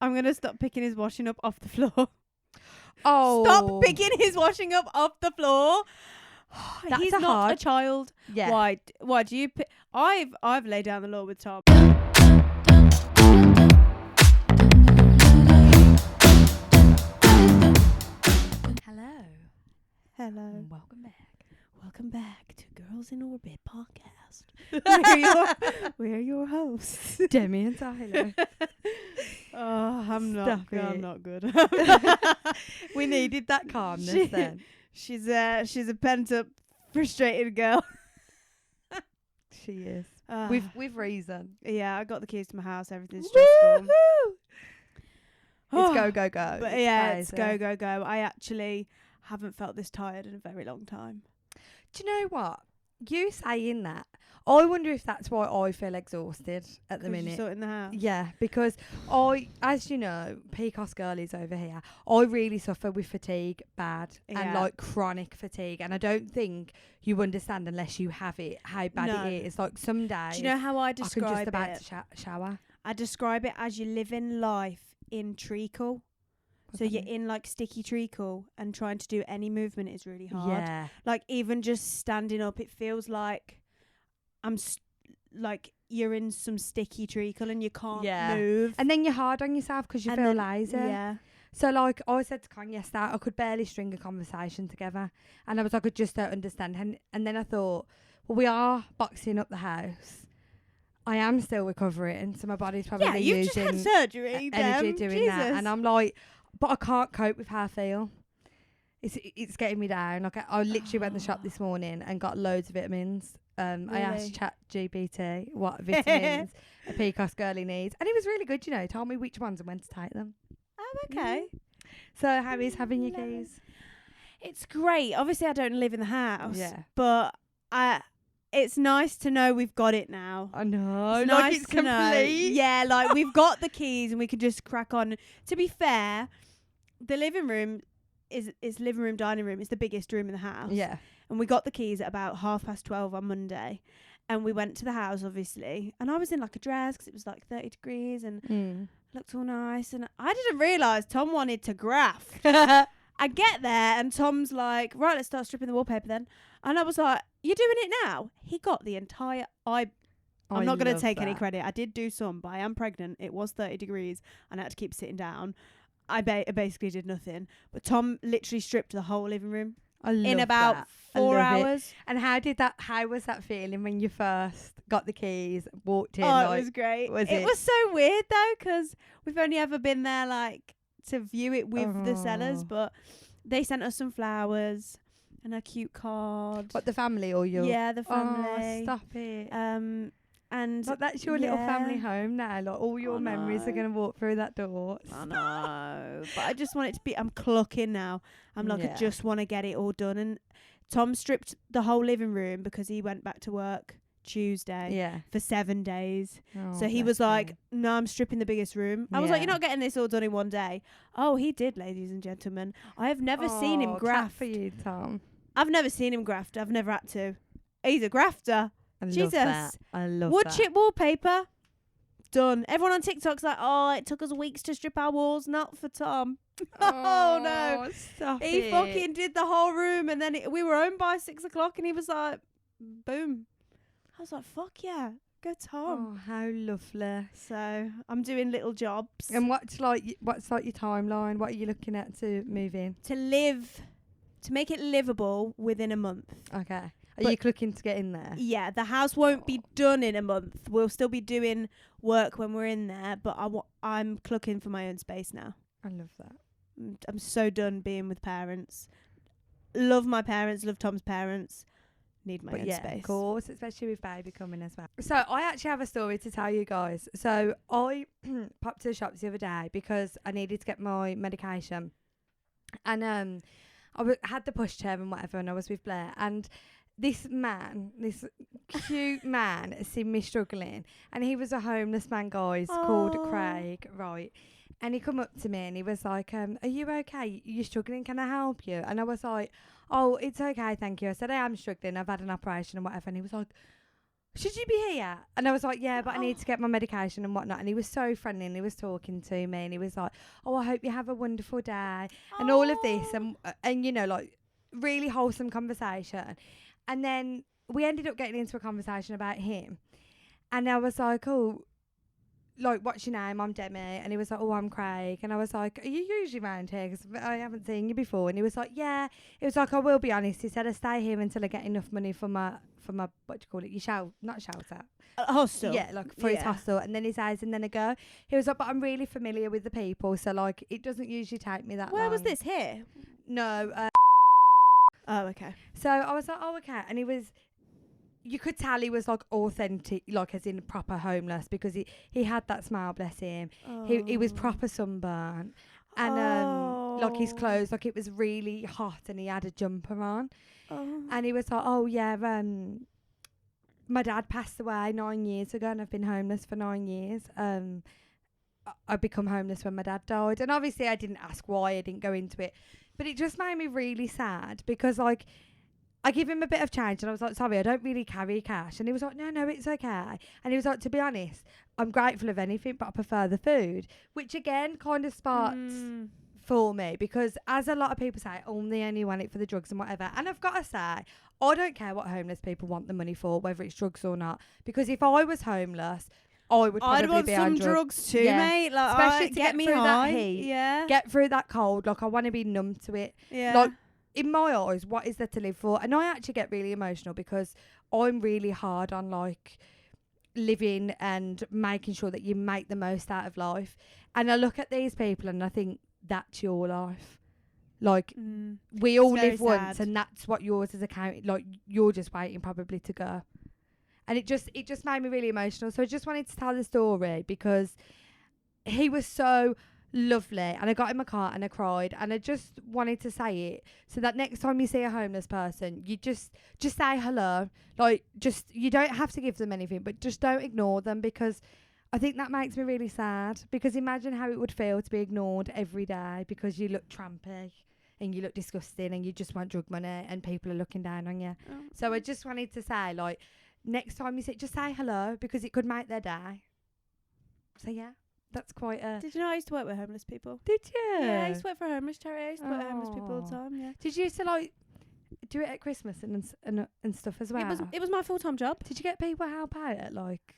I'm going to stop picking his washing up off the floor. Oh. Stop picking his washing up off the floor. That's He's a not hard- a child. Yeah. Why do you pick? I've laid down the law with Tom. Hello. Hello. And welcome back. Welcome back to Girls in Orbit podcast. We're your hosts. Demi and Tyler. Oh, I'm not good. We needed that calmness then. She's a pent up, frustrated girl. She is. With reason. Yeah, I got the keys to my house. Everything's Woo-hoo! stressful. It's go, go, go. But it's go, go, go. I actually haven't felt this tired in a very long time. Do you know what? You saying that, I wonder if that's why I feel exhausted at the minute. You're in the house. Yeah, because as you know, PCOS girlies over here, I really suffer with fatigue and like chronic fatigue. And I don't think you understand unless you have it, how bad it is. Like some days, do you know how I describe I can just about it? to shower. I describe it as you live in life in treacle. So you're in like sticky treacle and trying to do any movement is really hard. Yeah. Like even just standing up, it feels like like you're in some sticky treacle and you can't move. And then you're hard on yourself because you feel lazy. Yeah. So like I said to Con yesterday, I could barely string a conversation together. And I was like, I just don't understand. And then I thought, well, we are boxing up the house. I am still recovering. So my body's probably you've just using had surgery, energy doing that. And I'm like, but I can't cope with how I feel. It's getting me down. Like I literally went to the shop this morning and got loads of vitamins. Really? I asked ChatGPT what vitamins a PCOS girlie needs, and it was really good. You know, told me which ones and when to take them. Oh, okay. So how is having your keys? It's great. Obviously, I don't live in the house. Yeah, but it's nice to know we've got it now. I know. It's like nice it's to complete. know. Yeah, like we've got the keys and we can just crack on. To be fair, the living room is living room, dining room. It's the biggest room in the house. Yeah. And we got the keys at about 12:30 on Monday. And we went to the house, obviously. And I was in like a dress because it was like 30 degrees and looked all nice. And I didn't realise Tom wanted to graft. I get there and Tom's like, right, let's start stripping the wallpaper then. And I was like, you're doing it now? He got the entire... I'm not going to take any credit. I did do some, but I am pregnant. It was 30 degrees and I had to keep sitting down. I basically did nothing. But Tom literally stripped the whole living room in about 4 hours. And how was that feeling when you first got the keys, walked in? Oh, it was great. It was so weird though, because we've only ever been there like to view it with the sellers, but they sent us some flowers and a cute card. What, the family or you? Yeah, the family. Oh, stop it. And like that's your little family home now. Like all your memories are gonna walk through that door. I know, but I just want it to be. I'm clucking now. I'm like, I just want to get it all done. And Tom stripped the whole living room because he went back to work Tuesday for 7 days. So he was like, no, I'm stripping the biggest room. I was like, you're not getting this all done in one day. Oh, he did, ladies and gentlemen. I have never seen him graft. For you, Tom. I've never seen him graft. I've never had to. He's a grafter. Jesus. I love wood chip wallpaper. Done. Everyone on TikTok's like, oh, it took us weeks to strip our walls. Not for Tom. Oh, no. Stop he fucking did the whole room. And then we were home by 6 o'clock and he was like, boom. I was like, fuck yeah. Go Tom. Oh, how lovely. So I'm doing little jobs. And what's like your timeline? What are you looking at to move in? To make it livable within a month. Okay. Are you looking to get in there? Yeah, the house won't be done in a month. We'll still be doing work when we're in there, but I'm looking for my own space now. I love that. I'm so done being with parents. Love my parents, love Tom's parents. Need my own space. Of course, especially with baby coming as well. So I actually have a story to tell you guys. So I popped to the shops the other day because I needed to get my medication. And I had the pushchair and whatever, and I was with Blair, and this cute man seen me struggling, and he was a homeless man, guys, called Craig, right? And he come up to me and he was like, are you okay? You're struggling, can I help you? And I was like, oh, it's okay, thank you. I said, I am struggling, I've had an operation and whatever. And he was like, should you be here? And I was like, yeah, but I need to get my medication and whatnot. And he was so friendly and he was talking to me and he was like, oh, I hope you have a wonderful day and all of this. And you know, like really wholesome conversation. And then we ended up getting into a conversation about him. And I was like, oh, like, what's your name? I'm Demi. And he was like, oh, I'm Craig. And I was like, are you usually around here? Because I haven't seen you before. And he was like, yeah. It was like, I will be honest. He said, I stay here until I get enough money for my, what do you call it? Not shelter. Hostel. Yeah, like for his hostel. And then he says, and then I go. He was like, but I'm really familiar with the people. So, like, it doesn't usually take me that long. Where was this? Here? No. Oh, okay. So I was like, oh, okay. And he was... You could tell he was like authentic, like as in proper homeless, because he had that smile, bless him. Oh. He was proper sunburnt, and like his clothes, like it was really hot, and he had a jumper on, and he was like, oh yeah, my dad passed away 9 years ago, and I've been homeless for 9 years. I become homeless when my dad died, and obviously I didn't ask why, I didn't go into it, but it just made me really sad because like. I give him a bit of change and I was like, sorry, I don't really carry cash. And he was like, no, it's okay. And he was like, to be honest, I'm grateful of anything, but I prefer the food. Which again kind of sparked for me because as a lot of people say, they only want it for the drugs and whatever. And I've got to say, I don't care what homeless people want the money for, whether it's drugs or not. Because if I was homeless, I would probably want be some on drugs too, mate. Like, especially to get me through high. That heat, yeah. Get through that cold. Like I want to be numb to it. Yeah. Like, in my eyes, what is there to live for? And I actually get really emotional because I'm really hard on like living and making sure that you make the most out of life. And I look at these people and I think that's your life. Like we all live once, and that's what yours is accounted. Like you're just waiting probably to go. And it just made me really emotional. So I just wanted to tell the story because he was so lovely, and I got in my car and I cried, and I just wanted to say it so that next time you see a homeless person, you just say hello. Like you don't have to give them anything, but just don't ignore them, because I think that makes me really sad, because imagine how it would feel to be ignored every day because you look trampy and you look disgusting and you just want drug money and people are looking down on you. So I just wanted to say, like, next time you see it, just say hello, because it could make their day. So yeah, that's quite a... Did you know I used to work with homeless people? Did you? Yeah, I used to work for a homeless charity. I used to work with homeless people all the time, yeah. Did you used to, like, do it at Christmas and stuff as well? It was my full-time job. Did you get people to help out at, like,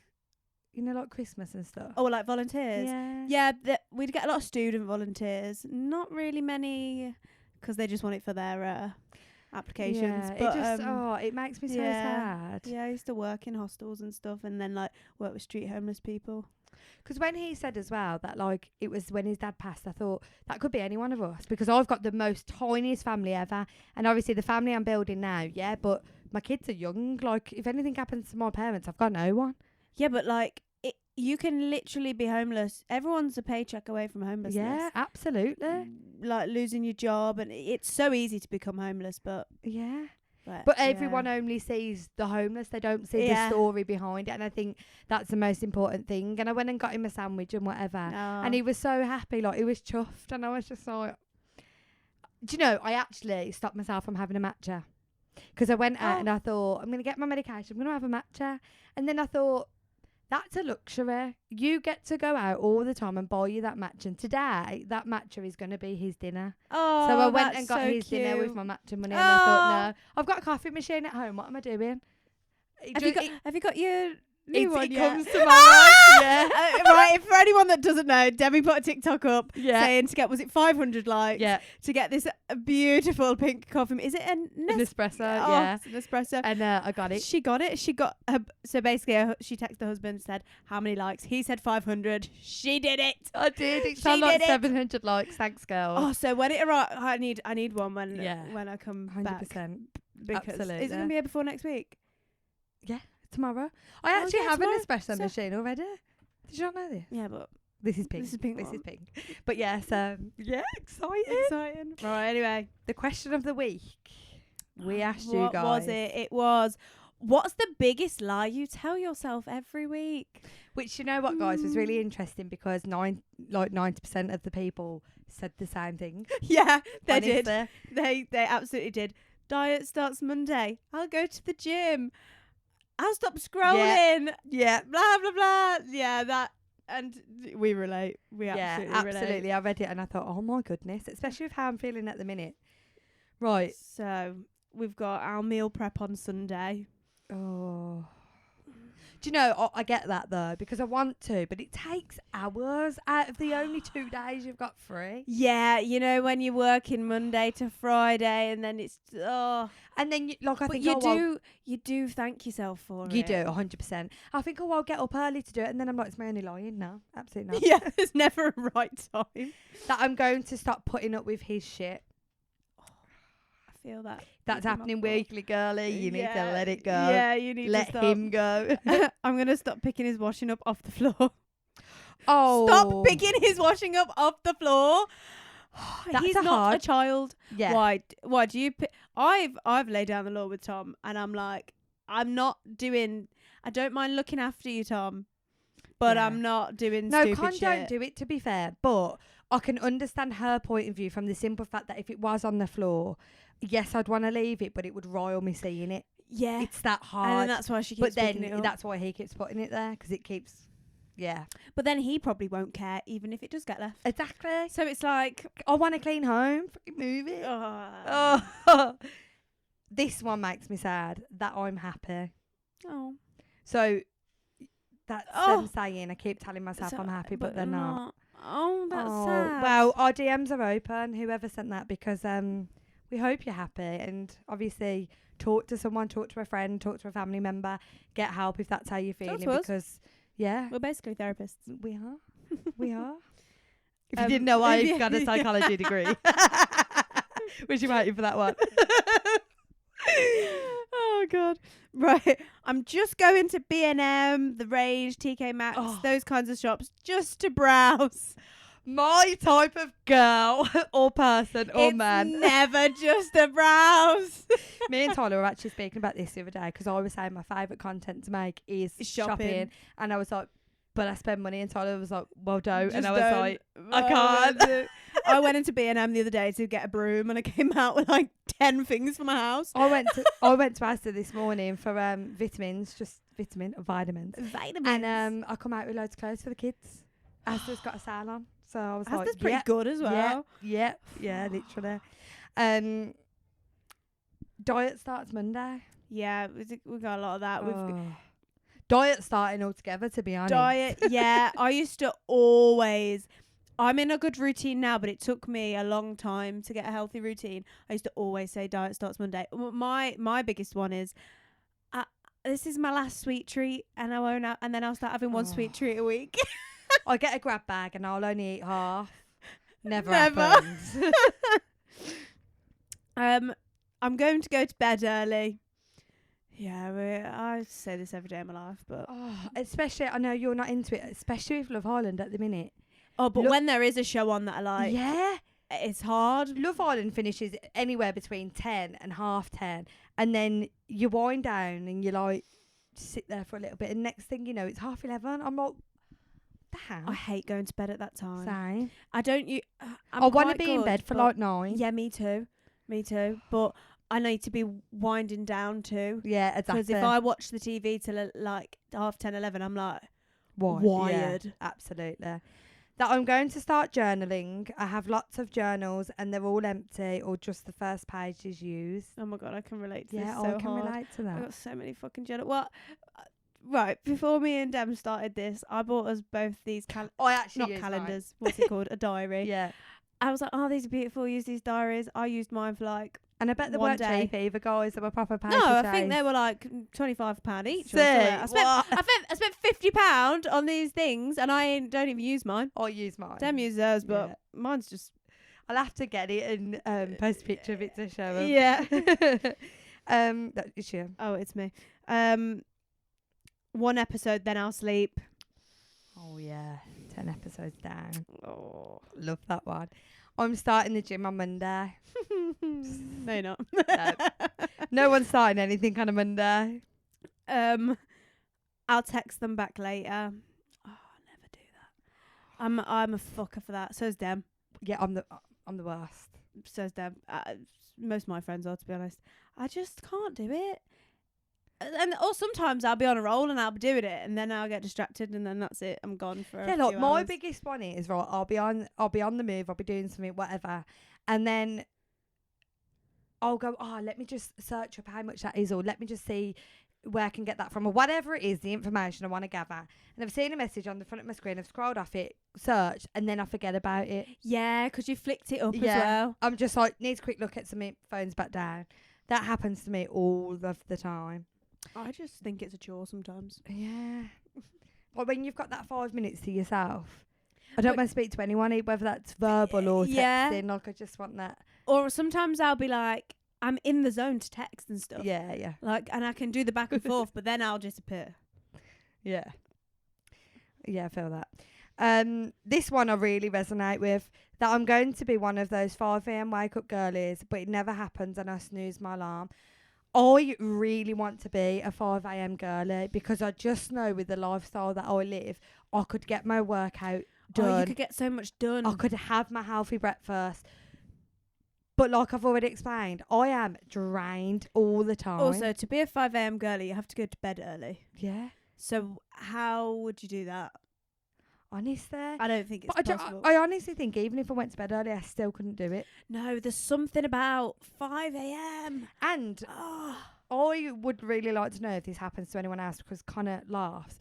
you know, like Christmas and stuff? Oh, like volunteers? Yeah. Yeah, we'd get a lot of student volunteers. Not really many, because they just want it for their applications. Yeah, but it makes me so sad. Yeah, I used to work in hostels and stuff, and then, like, work with street homeless people. Because when he said as well that, like, it was when his dad passed, I thought that could be any one of us, because I've got the most tiniest family ever. And obviously the family I'm building now, yeah, but my kids are young. Like, if anything happens to my parents, I've got no one. Yeah, but, like, you can literally be homeless. Everyone's a paycheck away from homelessness. Yeah, absolutely. Like, losing your job. And it's so easy to become homeless, but... Yeah. But everyone only sees the homeless. They don't see the story behind it. And I think that's the most important thing. And I went and got him a sandwich and whatever. And he was so happy. Like, he was chuffed. And I was just like... Do you know, I actually stopped myself from having a matcha. Because I went out and I thought, I'm going to get my medication. I'm going to have a matcha. And then I thought, that's a luxury. You get to go out all the time and buy you that matcha. And today, that matcha is going to be his dinner. Oh, so I went and got his dinner with my matcha money. And I thought, no, I've got a coffee machine at home. What am I doing? Have you got your new one It yet? comes tomorrow. Yeah. Right, for anyone that doesn't know, Debbie put a TikTok up saying to get, was it 500 likes? Yeah. To get this beautiful pink coffee. Is it an espresso? Yeah. It's an espresso. And I got it. She got it. She got her, so basically she texted her husband and said, how many likes? He said 500. She did it. I did. It's on like 700 likes. Thanks, girl. Oh, so when it arrives, I need one when I come 100%. back. Because absolutely. Is it going to be here before next week? Yeah, tomorrow. I actually have an espresso machine already. Did you not know this? Yeah, but this is pink. This is pink. But yes, exciting. Right, anyway. The question of the week. We asked you guys. What was it? It was, what's the biggest lie you tell yourself every week? Which, you know what, guys, was really interesting, because 90% of the people said the same thing. Yeah, they did. They absolutely did. Diet starts Monday. I'll go to the gym. I'll stop scrolling. Yeah. Blah, blah, blah. Yeah, that. And we relate. We Yeah, absolutely relate. I read it and I thought, oh my goodness, especially with how I'm feeling at the minute. Right. So we've got our meal prep on Sunday. Oh. Do you know, I get that though, because I want to, but it takes hours out of the only 2 days you've got free. Yeah, you know, when you're working Monday to Friday and then it's, And then, I think, you do thank yourself for it. You do, 100%. I think, I'll get up early to do it. And then I'm like, it's my only lying. No, absolutely not. Yeah, there's never a right time. That I'm going to stop putting up with his shit. I feel that. That's happening weekly, girly. You need to let it go. Yeah, you need to let him go. I'm going to stop picking his washing up off the floor. Oh. Stop picking his washing up off the floor. He's not a child. Yeah. Why do you pick? I've laid down the law with Tom and I'm like, I don't mind looking after you, Tom, but I'm not doing stupid Con shit. don't do it, to be fair, but I can understand her point of view from the simple fact that if it was on the floor, yes, I'd want to leave it, but it would rile me seeing it. Yeah. It's that hard. And then that's why she keeps picking it up. That's why he keeps putting it there, because it keeps... Yeah. But then he probably won't care, even if it does get left. Exactly. So it's like... I want to clean home. Fucking move it. Oh. This one makes me sad that I'm happy. Oh. So that's them saying, I keep telling myself So, I'm happy, but they're not. Oh, that's sad. Well, our DMs are open, whoever sent that, because we hope you're happy. And obviously, talk to someone, talk to a friend, talk to a family member, get help if that's how you're feeling. Because, yeah. We're basically therapists. We are. We are. If you didn't know, I've got a psychology degree. Was you waiting for that one? Oh, God. Right. I'm just going to B&M, The Rage, TK Maxx, those kinds of shops, just to browse. My type of girl or person or man. Never just a browse. Me and Tyler were actually speaking about this the other day because I was saying my favourite content to make is shopping. And I was like, but I spend money. And Tyler was like, well, don't. Just and I was don't. like, I can't. I went into B&M the other day to get a broom and I came out with like 10 things for my house. I went to Asda this morning for vitamins. And I come out with loads of clothes for the kids. Asda's got a sale on. So I was like, that's pretty good as well. Yeah, literally. Diet starts Monday. Yeah, we got a lot of that. Diet starting altogether, to be honest. Diet, yeah. I used to always... I'm in a good routine now, but it took me a long time to get a healthy routine. I used to always say diet starts Monday. My biggest one is... this is my last sweet treat, and and then I'll start having one sweet treat a week. I get a grab bag and I'll only eat half. Never. Happens. I'm going to go to bed early. Yeah, I say this every day of my life, but especially, I know you're not into it, especially with Love Island at the minute. Oh, but when there is a show on that I like, yeah, it's hard. Love Island finishes anywhere between 10 and 10:30, and then you wind down and you like sit there for a little bit, and next thing you know, it's 11:30. I'm like, damn. I hate going to bed at that time. Same. I don't. I want to be in bed for like 9. Yeah, me too. But I need to be winding down too. Yeah, exactly. Because if I watch the TV till like 10:30, 11, I'm like wired. Yeah, absolutely. That I'm going to start journaling. I have lots of journals and they're all empty or just the first page is used. Oh my God, I can relate to this so I can hard. relate to that. I got so many fucking journals. Well, right, before me and Dem started this, I bought us both these not calendars. What's it called? A diary. Yeah. I was like, oh, these are beautiful. Use these diaries. I used mine for like and I bet they weren't cheap either, guys. They were proper paper No, chase. I think they were like £25 each. I spent £50 on these things, and I don't even use mine. I use mine. Dem uses hers, but mine's just. I'll have to get it and post a picture of it to show them. Yeah. It's you. Oh, it's me. One episode, then I'll sleep. Oh yeah, 10 episodes down. Oh, love that one. I'm starting the gym on Monday. No, you're not. No one's starting anything on a Monday. I'll text them back later. Oh, I'll never do that. I'm a fucker for that. So's Dem. Yeah, I'm the worst. So's Dem. Most of my friends are, to be honest. I just can't do it. or sometimes I'll be on a roll and I'll be doing it, and then I'll get distracted, and then that's it. I'm gone for a like few my hours. biggest one is right. I'll be on the move. I'll be doing something, whatever, and then I'll go. Oh, let me just search up how much that is, or let me just see where I can get that from, or whatever it is, the information I want to gather. And I've seen a message on the front of my screen. I've scrolled off it, searched, and then I forget about it. Yeah, because you flicked it up as well. I'm just like, need a quick look at something. Phone's back down. That happens to me all of the time. I just think it's a chore sometimes. Yeah. Like when you've got that 5 minutes to yourself, I don't want to speak to anyone, whether that's verbal or texting. Like, I just want that. Or sometimes I'll be like, I'm in the zone to text and stuff. Yeah. Like, and I can do the back and forth, but then I'll disappear. Yeah. Yeah, I feel that. This one I really resonate with. That I'm going to be one of those 5 a.m. wake up girlies, but it never happens and I snooze my alarm. I really want to be a 5 a.m. girly because I just know with the lifestyle that I live, I could get my workout done. Oh, you could get so much done. I could have my healthy breakfast. But like I've already explained, I am drained all the time. Also, to be a 5 a.m. girly, you have to go to bed early. Yeah. So how would you do that? Honestly. I don't think it's possible. I honestly think even if I went to bed early, I still couldn't do it. No, there's something about 5 a.m. And I would really like to know if this happens to anyone else because Connor laughs.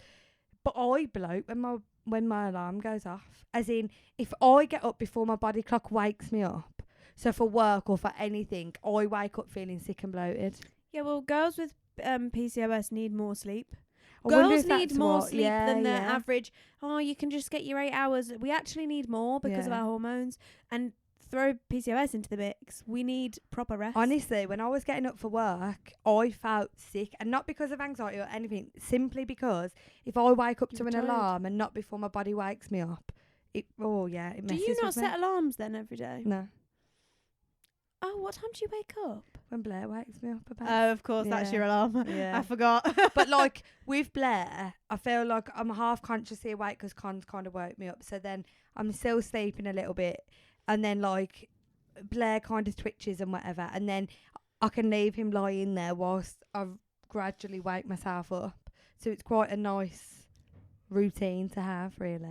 But I bloat when my alarm goes off. As in, if I get up before my body clock wakes me up, so for work or for anything, I wake up feeling sick and bloated. Yeah, well, girls with PCOS need more sleep. I wonder Girls if that's need more what- sleep yeah, than the yeah. average. Oh, you can just get your 8 hours. We actually need more because of Yeah. our hormones. And throw PCOS into the mix. We need proper rest. Honestly, when I was getting up for work, I felt sick. And not because of anxiety or anything, simply because if I wake up to You're an tired. alarm and not before my body wakes me up, it Do messes you not with me. set alarms then every day? No. Oh, what time do you wake up? When Blair wakes me up about. Oh, of course, that's Yeah. your alarm. Yeah. I forgot. But like with Blair, I feel like I'm half consciously awake because Con's kind of woke me up. So then I'm still sleeping a little bit, and then like Blair kind of twitches and whatever, and then I can leave him lying there whilst I gradually wake myself up. So it's quite a nice routine to have, really.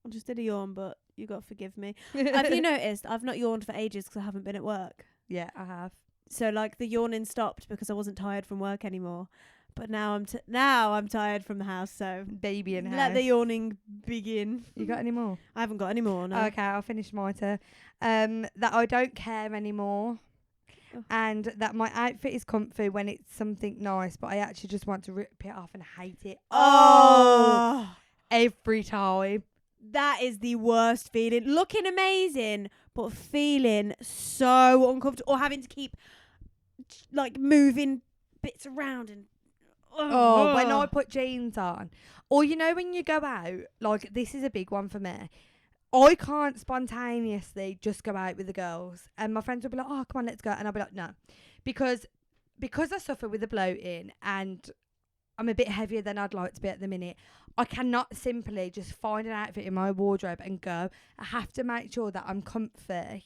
I just did a yawn, but you got to forgive me. Have you noticed I've not yawned for ages because I haven't been at work? Yeah, I have. So like the yawning stopped because I wasn't tired from work anymore. But now I'm tired from the house. So Baby in house. let the yawning begin. You got any more? I haven't got any more. No. Okay, I'll finish my turn. That I don't care anymore. Oh. And that my outfit is comfy when it's something nice, but I actually just want to rip it off and hate it. Oh, Every time. that is the worst feeling. Looking amazing, but feeling so uncomfortable, or having to keep like moving bits around and. Oh, when I put jeans on. Or you know when you go out, like this is a big one for me. I can't spontaneously just go out with the girls. And my friends will be like, oh, come on, let's go. And I'll be like, no. Because I suffer with the bloating and I'm a bit heavier than I'd like to be at the minute, I cannot simply just find an outfit in my wardrobe and go. I have to make sure that I'm comfy,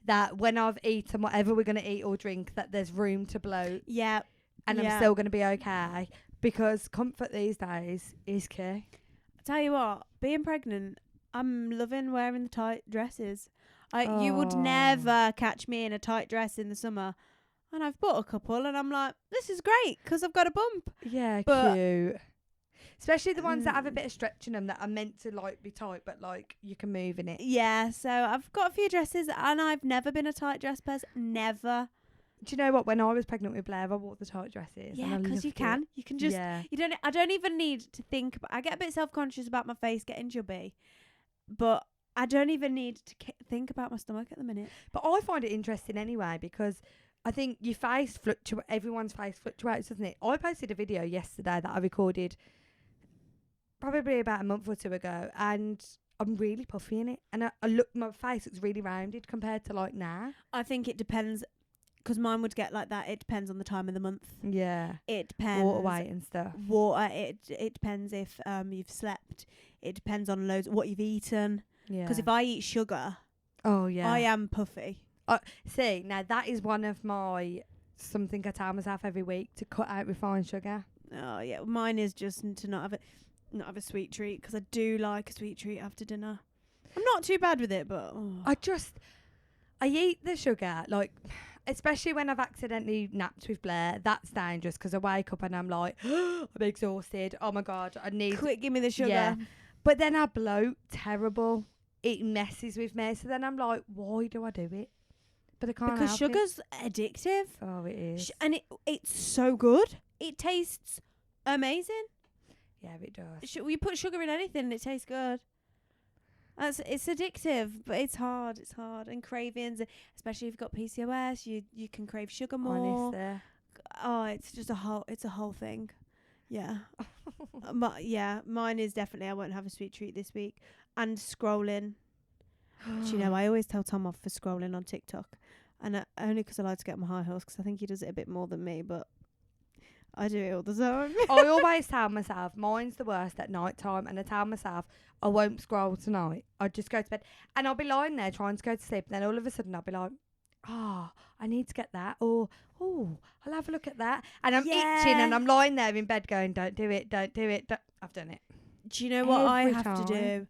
that when I've eaten whatever we're going to eat or drink, that there's room to bloat. Yeah. And I'm still going to be okay. Because comfort these days is key. I tell you what, being pregnant, I'm loving wearing the tight dresses. You would never catch me in a tight dress in the summer. And I've bought a couple and I'm like, this is great because I've got a bump. Yeah, But- cute. Especially the ones that have a bit of stretch in them that are meant to like be tight, but like you can move in it. Yeah, so I've got a few dresses and I've never been a tight dress person. Never. Do you know what? When I was pregnant with Blair, I wore the tight dresses. Yeah, and I because you loved can. it. You can just. Yeah. You don't. I don't even need to think. I get a bit self-conscious about my face getting chubby, but I don't even need to think about my stomach at the minute. But I find it interesting anyway because I think your face everyone's face fluctuates, doesn't it? I posted a video yesterday that I recorded probably about a month or two ago, and I'm really puffy in it. And I look, my face looks really rounded compared to like now. I think it depends, because mine would get like that. It depends on the time of the month. Yeah. It depends. Water weight and stuff. Water. It depends if you've slept. It depends on what you've eaten. Yeah. Because if I eat sugar, oh yeah, I am puffy. See, now that is one of my something I tell myself every week to cut out refined sugar. Oh yeah, mine is just to not have a sweet treat, because I do like a sweet treat after dinner. I'm not too bad with it, but I eat the sugar, like, especially when I've accidentally napped with Blair. That's dangerous because I wake up and I'm like, I'm exhausted. Oh my God, I need. quick, give me the sugar. Yeah. But then I bloat terrible. It messes with me. So then I'm like, why do I do it? But I can't Because help sugar's addictive. Oh, it is. And it's so good. It tastes amazing. Yeah, it does. You put sugar in anything and it tastes good. It's addictive, but it's hard. It's hard. And cravings, especially if you've got PCOS, you can crave sugar more. Honestly. Oh, it's just a whole thing. Yeah. Mine is definitely I won't have a sweet treat this week. And scrolling. Do you know, I always tell Tom off for scrolling on TikTok. And only because I like to get my high horse, because I think he does it a bit more than me, but I do it all the time. I always tell myself mine's the worst at night time, and I tell myself I won't scroll tonight. I'll just go to bed, and I'll be lying there trying to go to sleep, and then all of a sudden I'll be like, I need to get that, or I'll have a look at that, and I'm itching, and I'm lying there in bed going, don't do it. I've done it. Do you know what I Every have to time. do?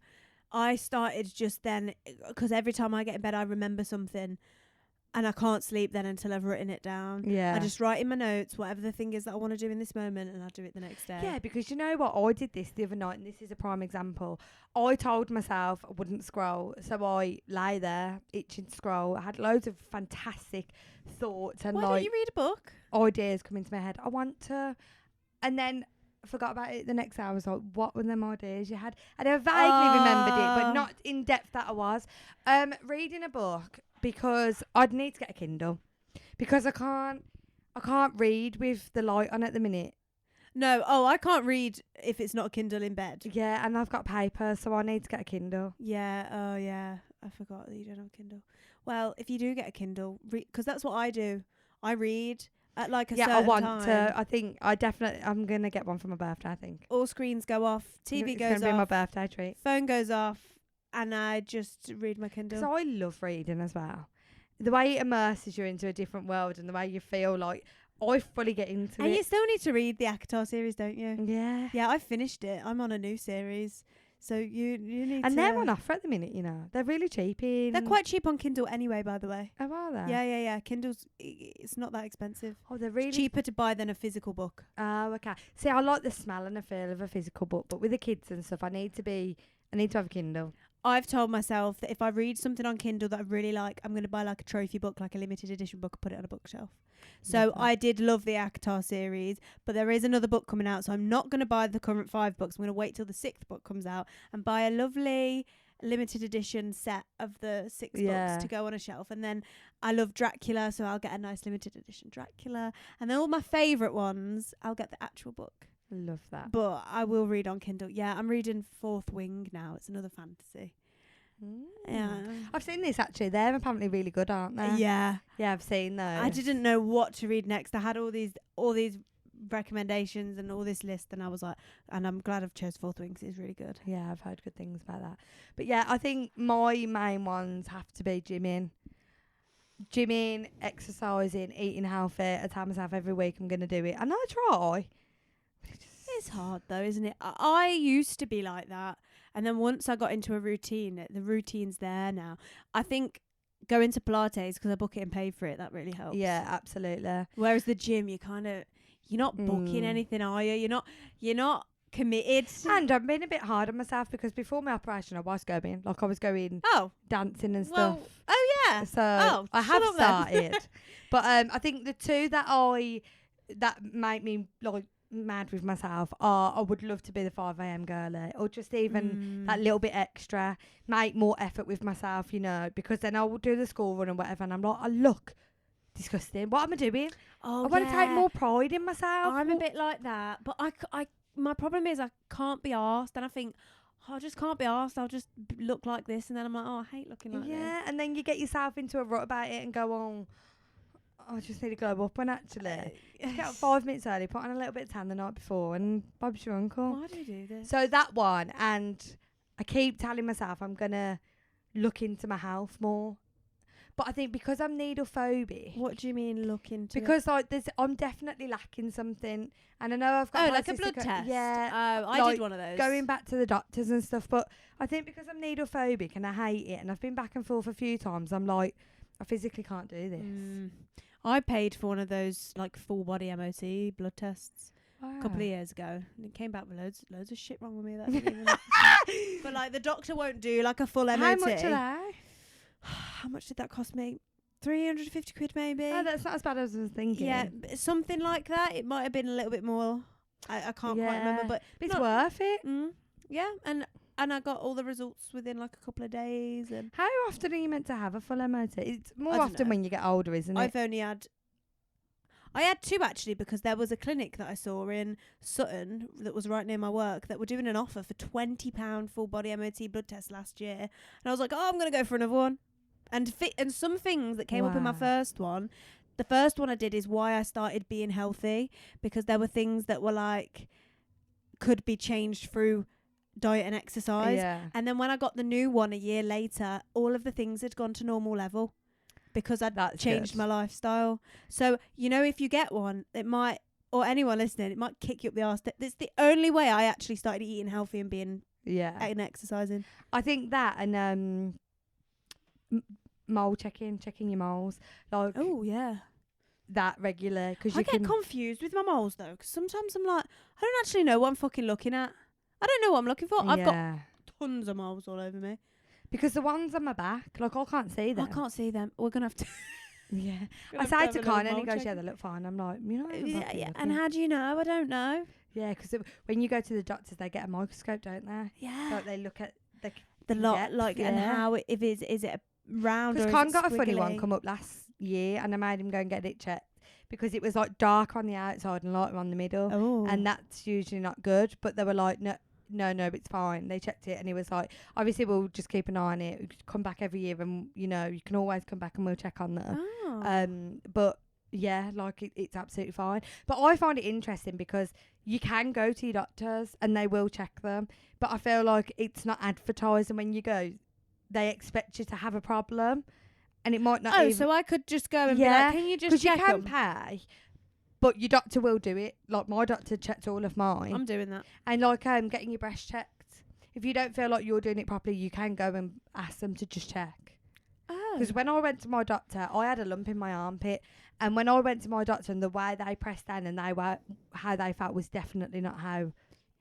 I started just then, because every time I get in bed I remember something, and I can't sleep then until I've written it down. Yeah. I just write in my notes whatever the thing is that I want to do in this moment, and I'll do it the next day. Yeah, because you know what? I did this the other night, and this is a prime example. I told myself I wouldn't scroll, so I lay there itching to scroll. I had loads of fantastic thoughts and Why like don't you read a book? ideas come into my head. I want to, and then I forgot about it the next hour. I was like, what were them ideas you had? And I vaguely remembered it, but not in depth that I was. Reading a book, because I'd need to get a Kindle, because I can't read with the light on at the minute. No, I can't read if it's not a Kindle in bed. Yeah, and I've got paper, so I need to get a Kindle. Yeah, oh yeah, I forgot that you don't have a Kindle. Well, if you do get a Kindle, because that's what I do. I read at like a certain I want time. to. I think I'm gonna get one for my birthday. I think All screens go off, TV it's goes gonna be my off, birthday treat. phone goes off, and I just read my Kindle. So I love reading as well. The way it immerses you into a different world, and the way you feel like I fully get into and it. you still need to read the Akatar series, don't you? Yeah. Yeah, I finished it. I'm on a new series. So you need to... And they're on offer at the minute, you know. They're really cheap. They're quite cheap on Kindle anyway, by the way. Oh, are they? Yeah. Kindle's... It's not that expensive. Oh, they're really... It's cheaper to buy than a physical book. Oh, okay. See, I like the smell and the feel of a physical book, but with the kids and stuff, I need to have a Kindle. I've told myself that if I read something on Kindle that I really like, I'm going to buy like a trophy book, like a limited edition book, and put it on a bookshelf. So I did love the Akatar series, but there is another book coming out, so I'm not going to buy the current 5 books. I'm going to wait till the 6th book comes out and buy a lovely limited edition set of the 6 books to go on a shelf. And then I love Dracula, so I'll get a nice limited edition Dracula. And then all my favourite ones, I'll get the actual book. Love that. But I will read on Kindle. Yeah, I'm reading Fourth Wing now. It's another fantasy. Yeah. I've seen this actually. They're apparently really good, aren't they? Yeah. Yeah, I've seen those. I didn't know what to read next. I had all these recommendations and all this list, and I was like, and I'm glad I've chose Fourth Wing 'cause it's really good. Yeah, I've heard good things about that. But yeah, I think my main ones have to be gymming, exercising, eating healthy. I tell myself every week I'm going to do it, and I try. It's hard though, isn't it? I used to be like that, and then once I got into a routine, the routine's there now. I think going to Pilates, because I book it and pay for it, that really helps. Yeah, absolutely. Whereas the gym, you're not booking anything, are you? You're not committed. And I've been a bit hard on myself because before my operation I was going dancing and stuff. Oh yeah. So I have shut up started. But I think the two that make me like mad with myself are I would love to be the 5 a.m. girly, or just even that little bit extra, make more effort with myself, you know, because then I will do the school run and whatever, and I'm like, I look disgusting. What am I doing? I want to take more pride in myself. I'm a bit like that, but I my problem is I can't be arsed, and I think I just can't be arsed. I'll just look like this, and then I'm like, I hate looking like this. Yeah, and then you get yourself into a rut about it and go, oh, I just need to glow up. When actually, get up 5 minutes early, put on a little bit of tan the night before, and Bob's your uncle. Why do you do this? So that one, and I keep telling myself I'm gonna look into my health more, But I think because I'm needle phobic. What do you mean look into Because like I'm definitely lacking something, and I know I've got like a blood test? Yeah, Oh, I like did one of those. going back to the doctors and stuff. But I think because I'm needle phobic and I hate it, and I've been back and forth a few times, I'm like, I physically can't do this. I paid for one of those like full body MOT blood tests a couple of years ago, and it came back with loads of shit wrong with me. That didn't even but like the doctor won't do like a full MOT. How much are they? How much did that cost me? 350 quid maybe. Oh, that's not as bad as I was thinking. Yeah, something like that. It might have been a little bit more. I can't quite remember, but it's worth it. Yeah, and I got all the results within like a couple of days. And how often are you meant to have a full MOT? It's more I don't often know. when you get older, isn't it? I had 2 actually, because there was a clinic that I saw in Sutton that was right near my work that were doing an offer for £20 full body MOT blood test last year, and I was like, oh, I'm gonna go for another one. And some things that came up in my first one. The first one I did is why I started being healthy, because there were things that were like could be changed through diet and exercise. Yeah. And then when I got the new one a year later, all of the things had gone to normal level because I'd changed my lifestyle. So, you know, if you get one, it might, or anyone listening, it might kick you up the arse. That's the only way I actually started eating healthy and being and exercising. I think that and mole checking your moles. Like, oh yeah, that regular. Because I get confused with my moles though, because sometimes I'm like, I don't actually know what I'm fucking looking at. I don't know what I'm looking for. I've got tons of moles all over me. Because the ones on my back, like, I can't see them. I can't see them. We're gonna have to. Yeah. I say to Kyle and he goes, yeah, they look fine. I'm like, you know. Yeah. And how do you know? I don't know. Yeah, because when you go to the doctors, they get a microscope, don't they? Yeah. Like they look at the lot, like, and how is it a round? Because Con got a funny one come up last year, and I made him go and get it checked because it was like dark on the outside and lighter on the middle, and that's usually not good. But they were like, no, it's fine. They checked it, and he was like, obviously we'll just keep an eye on it. Come back every year, and you know you can always come back and we'll check on them. But yeah, like it's absolutely fine. But I find it interesting because you can go to your doctors and they will check them. But I feel like it's not advertised, and when you go, they expect you to have a problem, and it might not. Oh, so I could just go and be like, can you just check you can pay, but your doctor will do it. Like my doctor checked all of mine. I'm doing that. And like getting your breast checked. If you don't feel like you're doing it properly, you can go and ask them to just check. Because when I went to my doctor, I had a lump in my armpit, and when I went to my doctor, and the way they pressed down and how they felt was definitely not how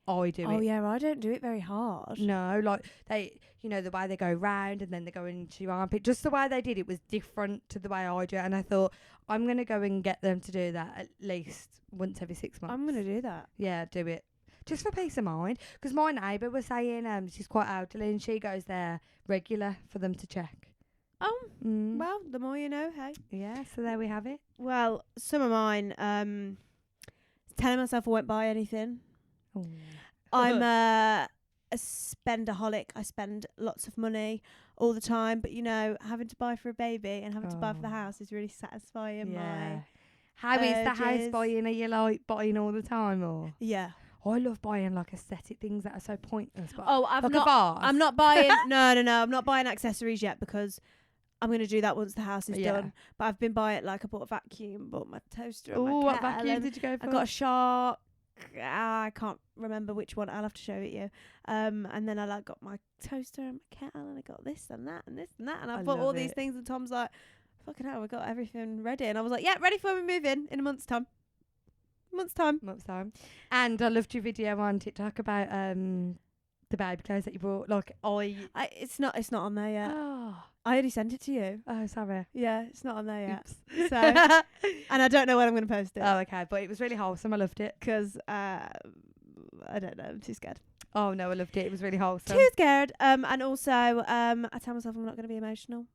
I do it. Oh yeah, I don't do it very hard. No, like they, you know, the way they go round and then they go into your armpit, just the way they did it was different to the way I do it. And I thought, I'm going to go and get them to do that at least once every 6 months. I'm going to do that. Yeah, do it. Just for peace of mind. Because my neighbour was saying, she's quite elderly and she goes there regular for them to check. Oh, well, the more you know, hey. Yeah, so there we have it. Well, some of mine, telling myself I won't buy anything. Oh. I'm a spendaholic. I spend lots of money all the time, but you know, having to buy for a baby and having to buy for the house is really satisfying. Yeah. How is the house buying? Are you like buying all the time or? Yeah. I love buying like aesthetic things that are so pointless. But I'm not buying. No. I'm not buying accessories yet because I'm going to do that once the house is done. But I've been buying, like, I bought a vacuum, bought my toaster. Oh, what vacuum did you go for? I got a Shark. I can't remember which one. I'll have to show it you. And then I got my toaster and my kettle, and I got this and that and this and that. And I bought all these things, and Tom's like, fucking hell, we got everything ready. And I was like, yeah, ready for when we move in a month's time. Month's time. And I loved your video on TikTok about the baby clothes that you brought. Like, it's not on there yet. Oh. I already sent it to you. Oh, sorry. Yeah, it's not on there yet. Oops. So, and I don't know when I'm going to post it. Oh, okay. But it was really wholesome. I loved it. Because, I don't know. I'm too scared. Oh, no, I loved it. It was really wholesome. Too scared. And also, I tell myself I'm not going to be emotional.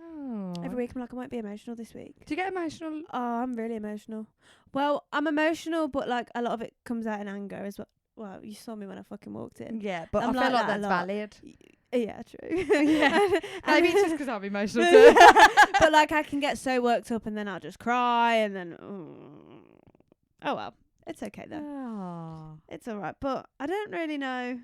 Oh. Every week I'm like, I won't be emotional this week. Do you get emotional? Oh, I'm really emotional. Well, I'm emotional, but like a lot of it comes out in anger as well. Well, you saw me when I fucking walked in. Yeah, but I feel like that's valid. Yeah, true. Yeah. Maybe it's just because I'm emotional too. But like I can get so worked up and then I'll just cry and then oh well, it's okay though. Oh. It's all right, but I don't really know.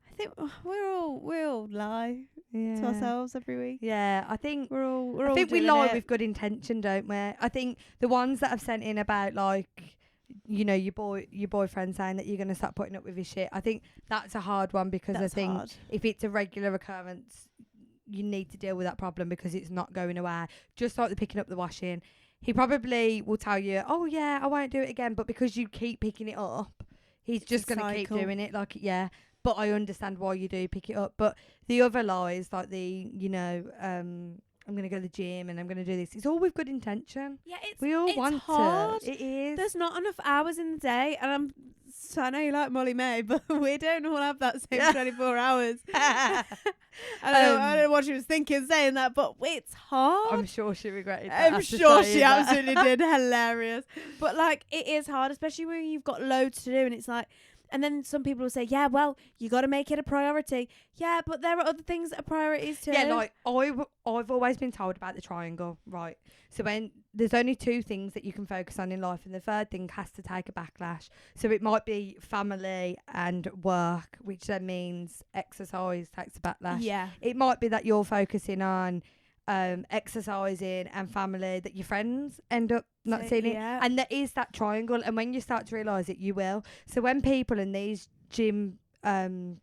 I think we all lie Yeah. to ourselves every week. Yeah, I think We're all I think we doing lie it. with good intention, don't we? I think the ones that have sent in about like, you know, your boyfriend saying that you're gonna start putting up with his shit. I think that's a hard one because That's I think hard. if it's a regular occurrence, you need to deal with that problem because it's not going away. Just like the picking up the washing, he probably will tell you, "Oh yeah, I won't do it again," but because you keep picking it up, he's It's just a gonna keep cycle. doing it. Like, yeah. But I understand why you do pick it up. But the other lies, like the, you know, I'm going to go to the gym and I'm going to do this. It's all with good intention. Yeah, We all it's want hard. to. It is. There's not enough hours in the day, and I know you like Molly May, but we don't all have that same 24 hours. I don't know what she was thinking saying that, but it's hard. I'm sure she regretted that. I'm after sure saying she that. absolutely did. Hilarious. But like, it is hard, especially when you've got loads to do, and it's like, and then some people will say, yeah, well, you got to make it a priority. Yeah, but there are other things that are priorities too. Yeah, like I've always been told about the triangle, right? So when there's only two things that you can focus on in life, and the third thing has to take a backlash. So it might be family and work, which then means exercise takes a backlash. Yeah. It might be that you're focusing on exercising and family, that your friends end up not So, seeing it. yeah. And there is that triangle, and when you start to realise it, you will. So when people in these gym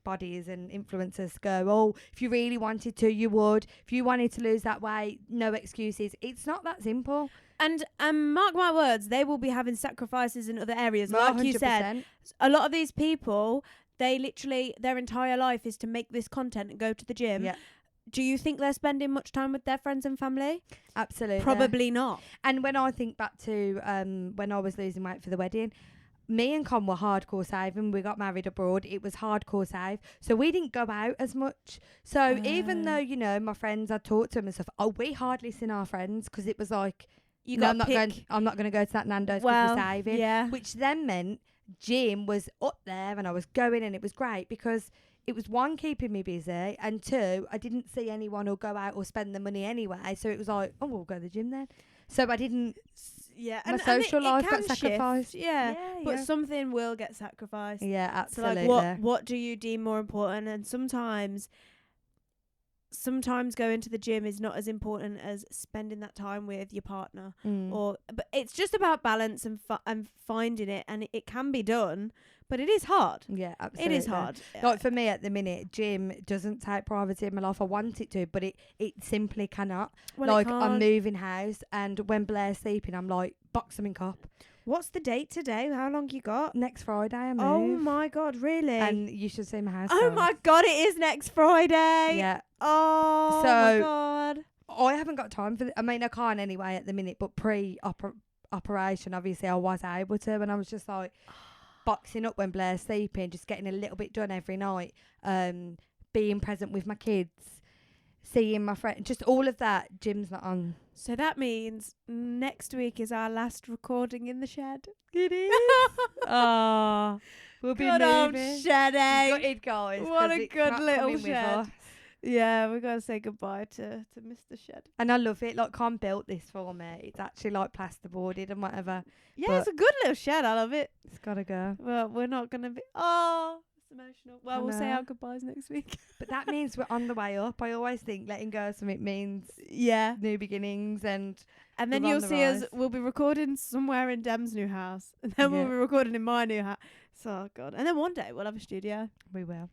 bodies and influencers go, oh, if you really wanted to, you would. If you wanted to lose that weight, no excuses. It's not that simple. And mark my words, they will be having sacrifices in other areas. Like you said, 100%. a lot of these people, they literally, their entire life is to make this content and go to the gym. Yeah, Do you think they're spending much time with their friends and family? absolutely. Probably not. And when I think back to when I was losing weight for the wedding, me and Con were hardcore saving. We got married abroad. It was hardcore save. So we didn't go out as much. So even though, you know, my friends, I talked to them and stuff, we hardly seen our friends because it was like, You no, got I'm not going to go to that Nando's because Well, we're saving. yeah. Which then meant gym was up there and I was going, and it was great because it was, one, keeping me busy, and two, I didn't see anyone or go out or spend the money anyway. So it was like, oh, we'll go to the gym then. So I didn't. Yeah, My social life got can sacrificed. Shift, yeah. But yeah. something will get sacrificed. Yeah, So absolutely. like, what do you deem more important? And sometimes going to the gym is not as important as spending that time with your partner. But it's just about balance and finding it, and it can be done, but it is hard. Yeah, absolutely. It is hard. Like for me at the minute, gym doesn't take priority in my life. I want it to, but it simply cannot. Well, like, it I'm can't. moving house, and when Blair's sleeping, I'm like, box them in cup. What's the date today? How long you got? Next Friday, I move. Oh my God, really? And you should see my house. Oh my God, it is next Friday. Yeah. Oh my So- God. I haven't got time for I mean, I can't anyway at the minute, but pre-operation, obviously, I was able to, and I was just like boxing up when Blair's sleeping, just getting a little bit done every night, being present with my kids, seeing my friend, just all of that. Gym's not on. So that means next week is our last recording in the shed. It is. Oh, we'll be Good old moving. shed, eh? Gutted, guys. What 'cause a it's good not little coming with shed. us. Yeah, we've got to say goodbye to Mr. Shed. And I love it. Like, Con built this for me. It's actually like plasterboarded and whatever. Yeah, But- it's a good little shed. I love it. It's gotta go. Well, we're not going to be... Oh, it's emotional. Well, I we'll say know. our goodbyes next week. But that means we're on the way up. I always think letting go of something means Yeah. new beginnings, and And then We're on you'll the see us. rise. We'll be recording somewhere in Dem's new house. And then we'll Yeah. be recording in my new house. So, God. And then one day we'll have a studio. we will.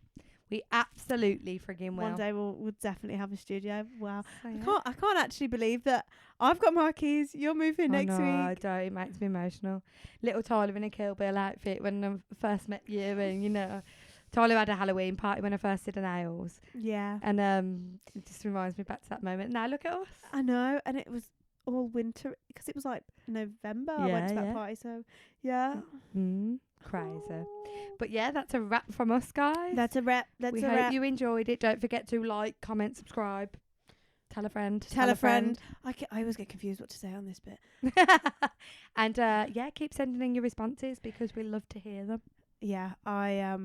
We absolutely friggin' will. One day we'll definitely have a studio. Wow. So, yeah. I can't actually believe that I've got my keys. You're moving next I week. don't. It makes me emotional. Little Tyler in a Kill Bill outfit when I first met you, and you know, Tyler had a Halloween party when I first did the nails, Yeah. and it just reminds me back to that moment. Now look at us. I know. And it was all winter because it was like November. I went to Yeah, that yeah. party. So, yeah. Crazy. Oh. But yeah, that's a wrap from us, guys. That's a wrap. That's we a hope wrap. you enjoyed it. Don't forget to like, comment, subscribe, tell a friend. Tell a friend. I always get confused what to say on this bit. And yeah, keep sending in your responses because we love to hear them. Yeah, I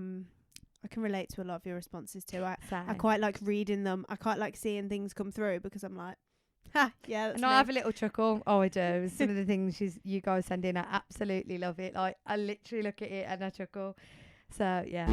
can relate to a lot of your responses too. I Same. quite like reading them. I quite like seeing things come through because I'm like, ha, yeah, that's And I me. have a little chuckle. Oh, I do. Some of the things you guys send in, I absolutely love it. Like, I literally look at it and I chuckle. So, yeah.